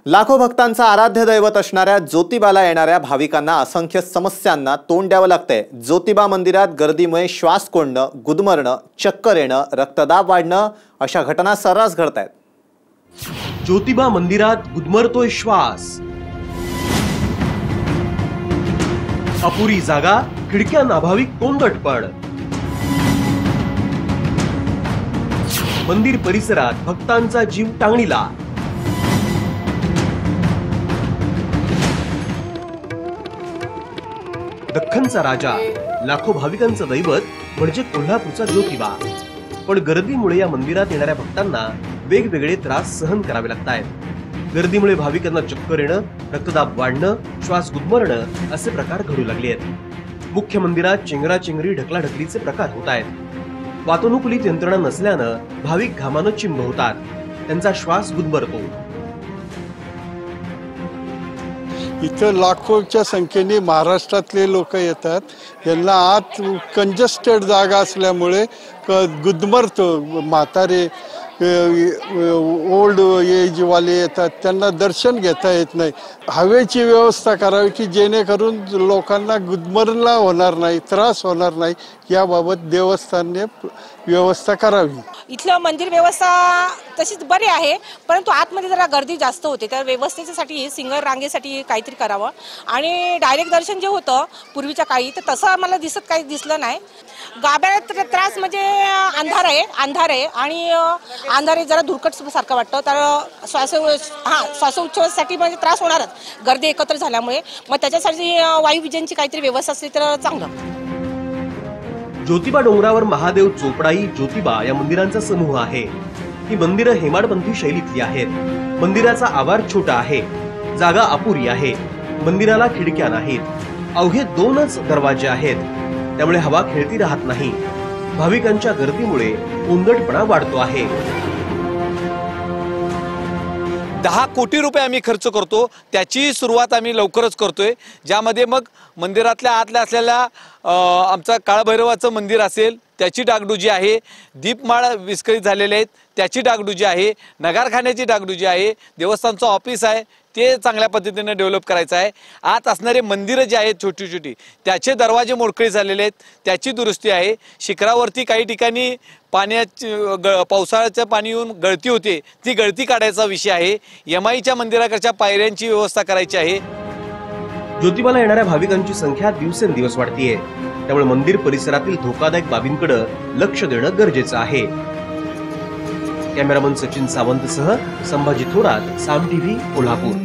लाखो भक्तांचा आराध्य दैवत असणाऱ्या ज्योतिबाला येणाऱ्या भाविकांना असंख्य समस्यांना तोंड द्यावं लागतंय। ज्योतिबा मंदिरात गर्दीमुळे श्वास कोंडणं, गुदमरणं, चक्कर येणं, रक्तदाब वाढणं अशा घटना सर्रास घडतायत। ज्योतिबा मंदिरात गुदमरतोय श्वास, अपुरी जागा, खिडक्यांना भाविक कोंदटपड। मंदिर परिसरात भक्तांचा जीव टांगणीला। दख्खनचा राजा, लाखो भाविकांचं दैवत म्हणजे कोल्हापूरचा ज्योतिबा। पण गर्दीमुळे या मंदिरात येणाऱ्या भक्तांना वेगवेगळे त्रास सहन करावे लागतायत। गर्दीमुळे भाविकांना चक्कर येणं, रक्तदाब वाढणं, श्वास गुदमरणं असे प्रकार घडू लागले आहेत। मुख्य मंदिरात चेंगराचेंगरी, ढकलाढकलीचे प्रकार होत आहेत। वातानुकूलित यंत्रणा नसल्यानं भाविक घामानं चिंब होतात, त्यांचा श्वास गुदमरतो। इथं लाखोच्या संख्येने महाराष्ट्रातले लोक येतात। यांना आत कंजस्टेड जागा असल्यामुळे गुदमरतो। म्हातारे, ओल्ड एजवाले येतात, त्यांना दर्शन घेता येत नाही। हवेची व्यवस्था करावी की जेणेकरून लोकांना गुदमरला होणार नाही, त्रास होणार नाही, याबाबत देवस्थानने व्यवस्था करावी। इथलं मंदिर व्यवस्था तशीच बरी आहे, परंतु आतमध्ये जरा गर्दी जास्त होते। त्या व्यवस्थेसाठी सिंगल रांगेसाठी काहीतरी करावं आणि डायरेक्ट दर्शन जे होतं पूर्वीच्या काळी तर तसं आम्हाला काही दिसलं नाही। गाभाऱ्यात त्रास म्हणजे अंधार आहे आणि अंधार जरा धुरकट सारखं वाटतं, तर श्वासोच्छवासासाठी म्हणजे त्रास होणारच गर्दी एकत्र झाल्यामुळे। मग त्याच्यासाठी वायुविजनची काहीतरी व्यवस्था असली तर चांगलं। ज्योतिबा डोंगरावर महादेव, चोपडाई, ज्योतिबा या मंदिरांचा समूह आहे। ही मंदिरं हेमाडपंथी शैलीतली आहेत। मंदिराचा आवार छोटा आहे, जागा अपुरी आहे, मंदिराला खिडक्या नाहीत, अवघे 2च दरवाजे आहेत, त्यामुळे हवा खेळती राहत नाही। भाविकांच्या गर्दीमुळे कोंदटपणा वाढतो आहे। 10 कोटी रुपये आम्ही खर्च करतो, त्याची सुरुवात आम्ही लवकरच करतोय, ज्यामध्ये मग मंदिरातल्या आतल्या असलेल्या आमचा काळभैरवाचं मंदिर असेल त्याची डागडुजी आहे, दीपमाळ विस्कळीत झालेले आहेत त्याची डागडुजी आहे, नगारखान्याची डागडुजी आहे, देवस्थानचं ऑफिस आहे ते चांगल्या पद्धतीने डेव्हलप करायचं आहे। आत असणारे मंदिरं जे आहेत छोटी छोटी त्याचे दरवाजे मोडकळे झालेले आहेत त्याची दुरुस्ती आहे। शिखरावरती काही ठिकाणी पावसाळ्याचं पाणी येऊन गळती होते, ती गळती काढायचा विषय आहे। यमाईच्या मंदिराकडच्या पायऱ्यांची व्यवस्था करायची आहे। ज्योतिबाला येणाऱ्या भाविकांची संख्या दिवसेंदिवस वाढतीये, त्यामुळे मंदिर परिसरातील धोकादायक बाबींकडे लक्ष देणं गरजेचं आहे। कॅमेरामन सचिन सावंतसह संभाजी थोरात, साम टीव्ही, कोल्हापूर।